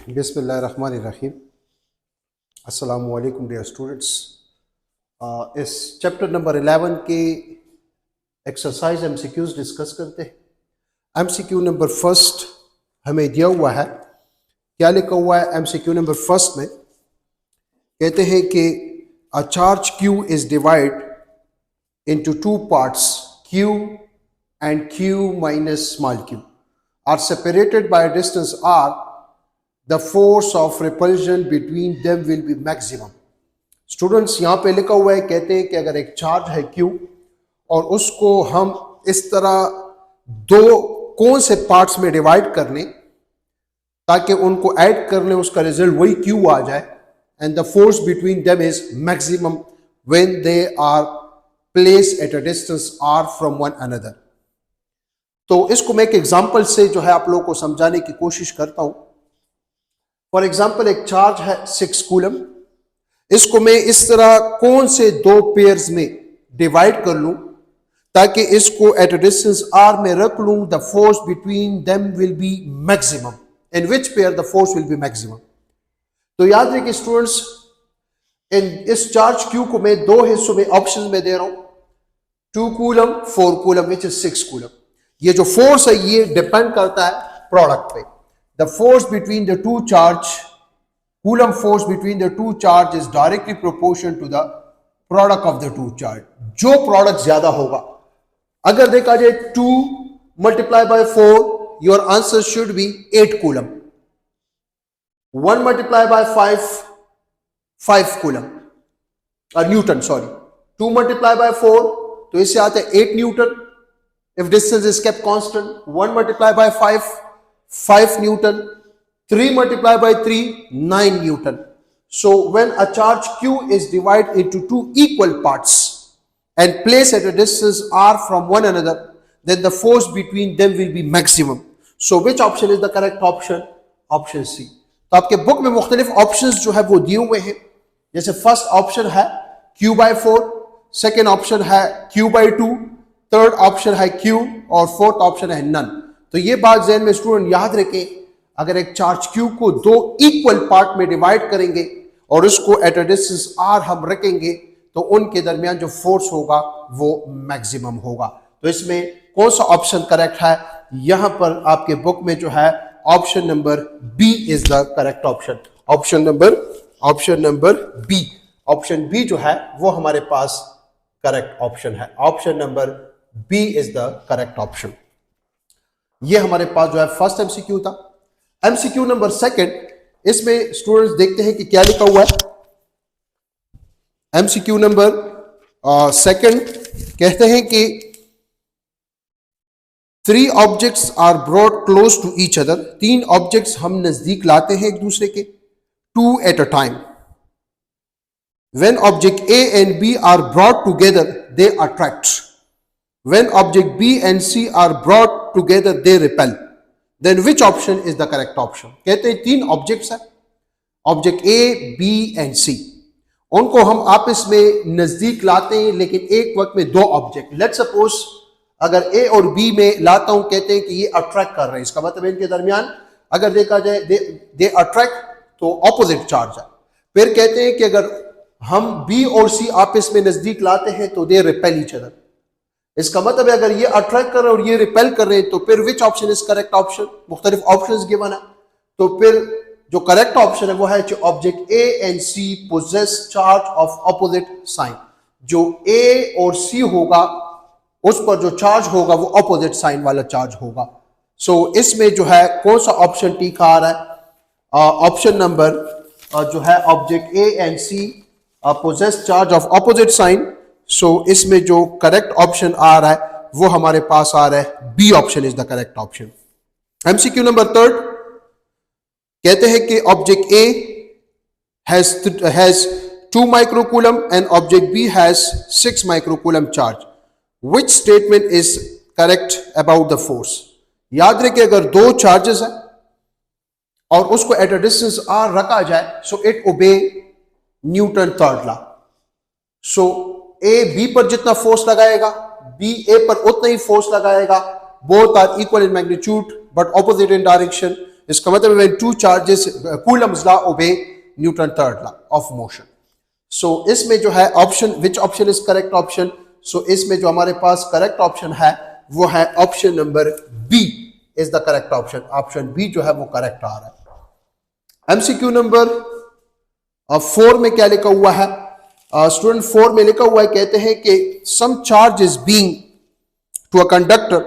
बिस्मिल्लाहिर्रहमानिर्रहीम। अस्सलामु अलैकुम डियर स्टूडेंट्स। इस चैप्टर नंबर 11 के एक्सरसाइज एमसीक्यूज डिस्कस करते हैं। एमसीक्यू नंबर फर्स्ट हमें दिया हुआ है। क्या लिखा हुआ है एमसीक्यू नंबर फर्स्ट में? कहते हैं कि a charge Q is divide into two parts, q and q minus small q are separated by a distance r. The force of repulsion between them will be maximum. Students यहाँ पे लिखा हुआ है, कहते हैं कि अगर एक चार्ज है q और उसको हम इस तरह दो कौन से पार्ट्स में डिवाइड कर लें ताकि उनको ऐड कर लें, उसका रिजल्ट वही q आ जाए, and the force between them is maximum when they are place at a distance r from one another. तो इसको मैं एक एग्जांपल से जो है आप लोगों को समझाने की कोशिश करता हूं। फॉर एग्जांपल एक चार्ज है 6 कूलम। इसको मैं इस तरह कौन से दो पेयर्स में डिवाइड कर लूं ताकि इसको एट अ डिस्टेंस r में रख लूं। The force between them will be maximum. In which pair the force will be maximum? तो याद रखिए स्टूडेंट्स, इस चार्ज क्यू को मैं दो हिस्सों में ऑप्शन में दे रहा हूं, 2 coulomb 4 coulomb which is 6 coulomb. ये जो फोर्स है ये डिपेंड करता है प्रोडक्ट पे। The force between the two charge, coulomb force between the two charge is directly proportion to the product of the two charge. जो प्रोडक्ट ज्यादा होगा, अगर देखा जाए 2 multiply by 4, your answer should be 8 coulomb. 1 multiply by 5 coulomb newton, sorry. 2 multiply by 4 तो इससे आता है 8 newton if distance is kept constant. 1 multiply by 5 Newton. 3 multiply by 3 9 Newton. So when a charge q is divided into two equal parts and placed at a distance r from one another, then the force between them will be maximum. So which option is the correct option? Option C. तो आपके book में मुख्तलिफ options जो है वो दिए हुए हैं। जैसे फर्स्ट ऑप्शन है q by 4, सेकेंड ऑप्शन है q by 2, थर्ड ऑप्शन है q और फोर्थ ऑप्शन है नन। तो ये बात ज़हन में स्टूडेंट याद रखें, अगर एक चार्ज q को दो इक्वल पार्ट में डिवाइड करेंगे और उसको एट अ डिस्टेंस r हम रखेंगे तो उनके दरमियान जो फोर्स होगा वो मैक्सिमम होगा। तो इसमें कौन सा ऑप्शन करेक्ट है? यहां पर आपके बुक में जो है option number B is the correct option. Option number B, option B जो है वो हमारे पास करेक्ट ऑप्शन है। Option number B is the correct option. ये हमारे पास जो है फर्स्ट एमसीक्यू था। एमसीक्यू नंबर सेकंड, इसमें स्टूडेंट्स देखते हैं कि क्या लिखा हुआ है। एमसीक्यू नंबर सेकंड कहते हैं कि 3 objects are brought close to each other. 3 objects हम नजदीक लाते हैं एक दूसरे के, 2 at a time. When object A and B are brought together, they attract. When object B and C are brought together, they repel. Then which option is the correct option? कहते हैं 3 objects हैं, object A, B and C। उनको हम आपस में नजदीक लाते हैं लेकिन एक वक्त में 2 ऑब्जेक्ट। लेट्स सपोज अगर A और B में लाता हूं, कहते हैं कि ये अट्रैक्ट कर रहे हैं, इसका मतलब इनके दरमियान अगर देखा जाए दे अट्रैक्ट तो ऑपोजिट चार्ज है। फिर कहते हैं कि अगर हम B और C आपस में नजदीक लाते हैं तो दे रिपेल ईच अदर। इसका मतलब है अगर ये अट्रैक्ट कर रहे हैं और ये रिपेल कर रहे हैं तो फिर which option is correct option? मुख्तलिफ ऑप्शंस गिवन है, तो फिर जो करेक्ट ऑप्शन है वो है object A and C poses charge of opposite sign. जो A और C होगा उस पर जो चार्ज होगा वो ऑपोजिट साइन वाला चार्ज होगा। सो इसमें जो है कौन सा ऑप्शन ठीक आ रहा है? ऑप्शन नंबर जो है object A and C poses charge of opposite sign. So इसमें जो करेक्ट ऑप्शन आ रहा है वो हमारे पास आ रहा है B option is the correct option. MCQ number third कहते हैं कि object A has 2 microcoulomb and object B has 6 microcoulomb charge. Which statement is correct about the force? याद रखिए अगर 2 चार्जेस है और उसको एट अ डिस्टेंस r रखा जाए, so it obey Newton third law. So A B पर जितना फोर्स लगाएगा, B A पर उतना ही फोर्स लगाएगा, both are equal in magnitude but opposite in direction. इसका मतलब when two charges, Coulomb's law obey Newton third law of motion. So इसमें जो है option, which option is correct option? So इसमें जो हमारे पास करेक्ट ऑप्शन है वो है option number B is the correct option. Option B जो है वो करेक्ट आ रहा है. एमसीक्यू नंबर 4 में क्या लिखा हुआ है? स्टूडेंट 4 में लिखा हुआ है, कहते हैं कि some charge is being to a conductor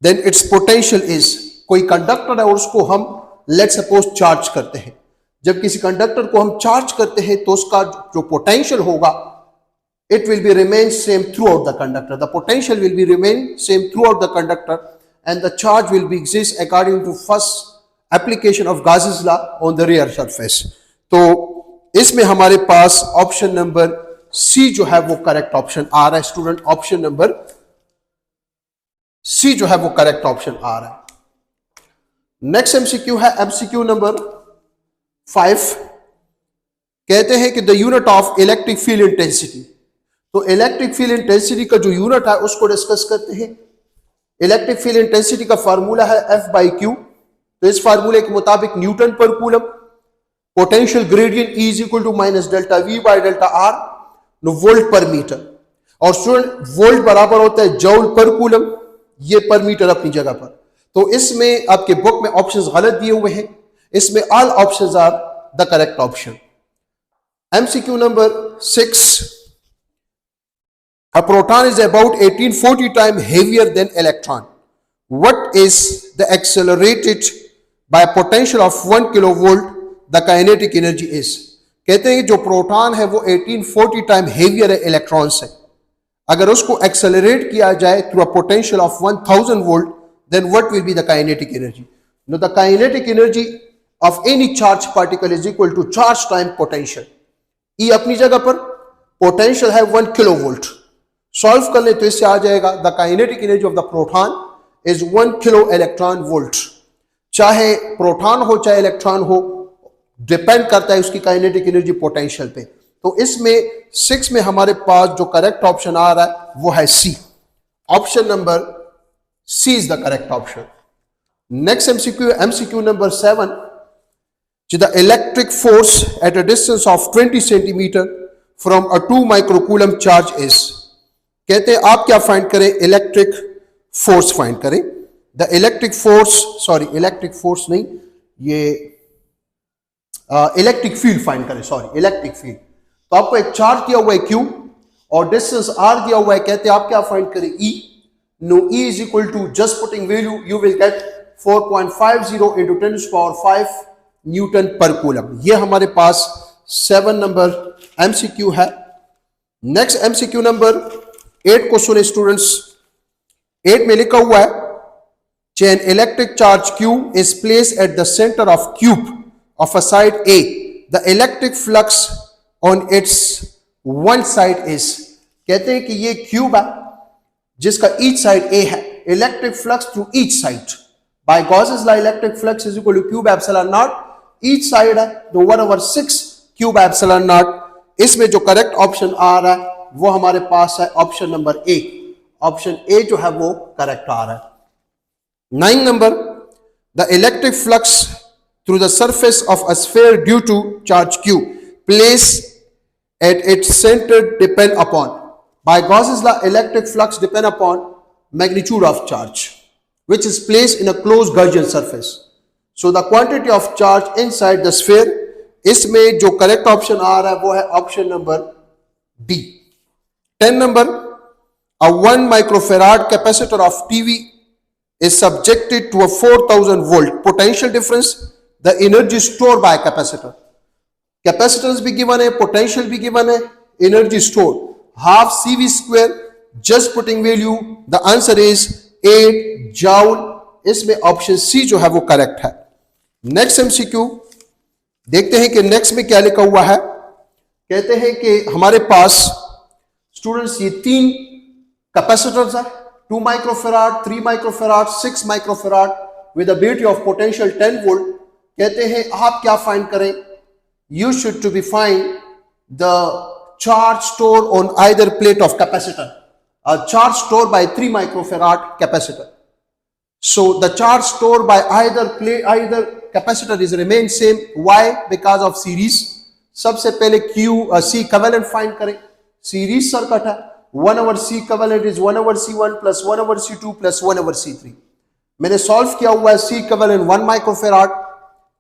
then its potential is. कोई कंडक्टर है और उसको हम लेट सपोज चार्ज करते हैं. जब किसी कंडक्टर को हम चार्ज करते हैं तो उसका जो पोटेंशियल होगा it will be remain same throughout the conductor. The potential will be remain same throughout the conductor and the charge will be exist according to first application of Gauss's law on the rear surface. तो इसमें हमारे पास option number सी जो है वो correct option आ रहा है. Student option number सी जो है वो करेक्ट ऑप्शन आ रहा है. नेक्स्ट एमसीक्यू है एमसीक्यू नंबर 5. कहते हैं कि the unit of electric field intensity. तो इलेक्ट्रिक फील्ड इंटेंसिटी का जो यूनिट है उसको डिस्कस करते हैं. इलेक्ट्रिक फील्ड इंटेंसिटी का फार्मूला है F/Q. तो इस फार्मूले के मुताबिक न्यूटन पर coulomb, potential gradient E is equal to minus delta V by delta R, volt per metre. और स्टूडेंट वोल्ट बराबर होता है जूल पर कूलम, ये पर मीटर अपनी जगह पर. तो इसमें आपके बुक में ऑप्शंस गलत दिए हुए हैं. इसमें all options are the correct option. MCQ number 6. A proton is about 1840 times heavier than electron. What is the accelerated by a potential of 1 kilovolt the kinetic energy is? कहते हैं जो proton है वो 1840 टाइम हेवियर है electron से. अगर उसको accelerate किया जाए through a potential of 1000 volt then what will be the kinetic energy? Now the kinetic energy of any charged particle is equal to charge time potential. E अपनी जगह पर, potential है 1 किलोवोल्ट. सॉल्व कर ले तो इससे आ जाएगा the kinetic energy of the proton is 1 kilo electron volt. चाहे प्रोटॉन हो चाहे इलेक्ट्रॉन हो, डिपेंड करता है उसकी काइनेटिक एनर्जी पोटेंशियल पे. तो इसमें 6 में हमारे पास जो करेक्ट ऑप्शन आ रहा है वो है c. Option number c is the correct option. Next MCQ number 7. The electric force at a distance of 20 centimetre from a 2 microcoulomb charge is. कहते हैं आप क्या फाइंड करें? इलेक्ट्रिक फोर्स फाइंड करें. द इलेक्ट्रिक फोर्स नहीं, ये electric field find करें. Electric field. तो आपको एक चार्ज दिया हुआ है Q और डिस्टेंस R दिया हुआ है. कहते हैं आप क्या फाइंड करें? E. No, E is equal to just putting value you will get 4.50 into 10⁵ newton पर कूलम. ये हमारे पास 7 नंबर एमसीक्यू है. नेक्स्ट एमसीक्यू नंबर 8 को सुने स्टूडेंट्स. 8 में लिखा हुआ है चैन electric charge Q is placed at the center of cube of a side A. The electric flux on its one side is. कहते हैं कि ये क्यूब है जिसका each side A है. Electric flux through each side by Gauss's law electric flux is equal to cube epsilon naught. Each side है तो 1/6 cube epsilon naught. इसमें जो करेक्ट ऑप्शन आ रहा है वो हमारे पास है option number A. Option A जो है वो करेक्ट आ रहा है. 9 number. The electric flux through the surface of a sphere due to charge Q place at its centre depend upon. By Gauss's law electric flux depend upon magnitude of charge which is placed in a closed Gaussian surface. So the quantity of charge inside the sphere. इसमें जो correct option आ रहा है वो है option number D. 10 number. A 1 microfarad capacitor of TV is subjected to a 4000 volt potential difference. The energy stored by a capacitor. Capacitance भी given है, potential भी given है, energy stored half CV square. Just putting value, the answer is 8 joule. इसमें option C जो है वो correct है. Next MCQ देखते हैं कि नेक्स्ट में क्या लिखा हुआ है. कहते हैं कि हमारे पास स्टूडेंट्स ये 3 कैपेसिटर्स है, 2 microfarad, 3 microfarad, 6 microfarad with a value of potential 10 volt. कहते हैं आप क्या फाइंड करें? You should to be find the charge store on either plate of capacitor. charge stored by 3 microfarad capacitor. So the charge stored by either capacitor is remain same. Why? Because of series. सबसे पहले C equivalent find करें. Series circuit है. 1 over C equivalent is 1 over C1 plus 1 over C2 plus 1 over C3. मैंने solve किया हुआ है. C equivalent 1 microfarad.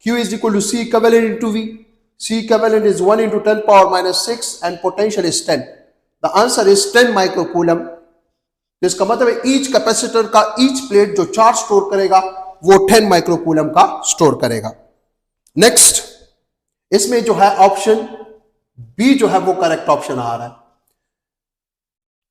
Q is equal to C equivalent into V. C equivalent is 1 into 10 power minus 6 and potential is 10. The answer is 10 microcoulomb. इसका मतलब है each capacitor का each plate जो charge store करेगा वो 10 माइक्रोकूलम का store करेगा. Next, इसमें जो है ऑप्शन बी जो है वो करेक्ट ऑप्शन आ रहा है.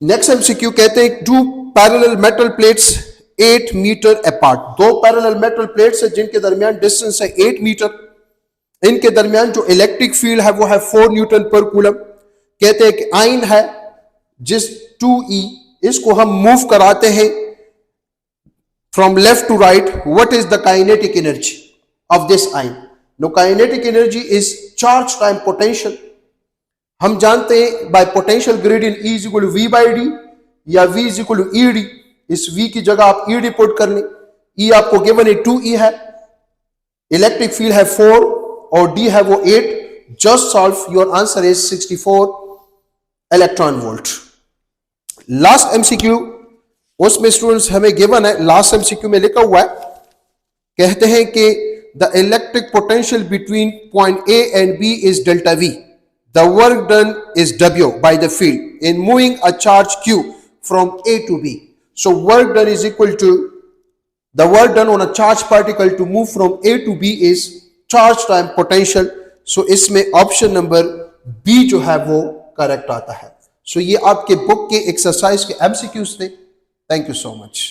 नेक्स्ट एमसीक्यू कहते हैं two parallel metal plates 8 metre apart. दो पैरेलल मेटल प्लेट्स है जिनके दरमियान डिस्टेंस है 8 मीटर. इनके दरमियान जो इलेक्ट्रिक फील्ड है वो है 4 न्यूटन पर कूलम. कहते हैं कि आयन है जिस 2E इसको हम मूव कराते हैं from left to right. What is the kinetic energy of this ion? No, kinetic energy is charge time potential. हम जानते हैं by potential gradient E is equal to V by D या V is equal to ED. इस V की जगह आप ED put कर लें. E आपको गिवन है 2E है, इलेक्ट्रिक फील्ड है 4 और D है वो 8. Just solve, your answer is 64 electron volt. Last MCQ उसमें स्टूडेंट्स हमें गिवन है, लास्ट एमसीक्यू में लिखा हुआ है, कहते हैं कि the electric potential between point A and B is delta V. The work done is W by the field in moving a charge Q from A to B. So work done is equal to the work done on a charge particle to move from A to B is charge time potential. So इसमें option number B जो है वो correct आता है. सो ये आपके book के exercise के एमसीक्यूज थे. Thank you so much.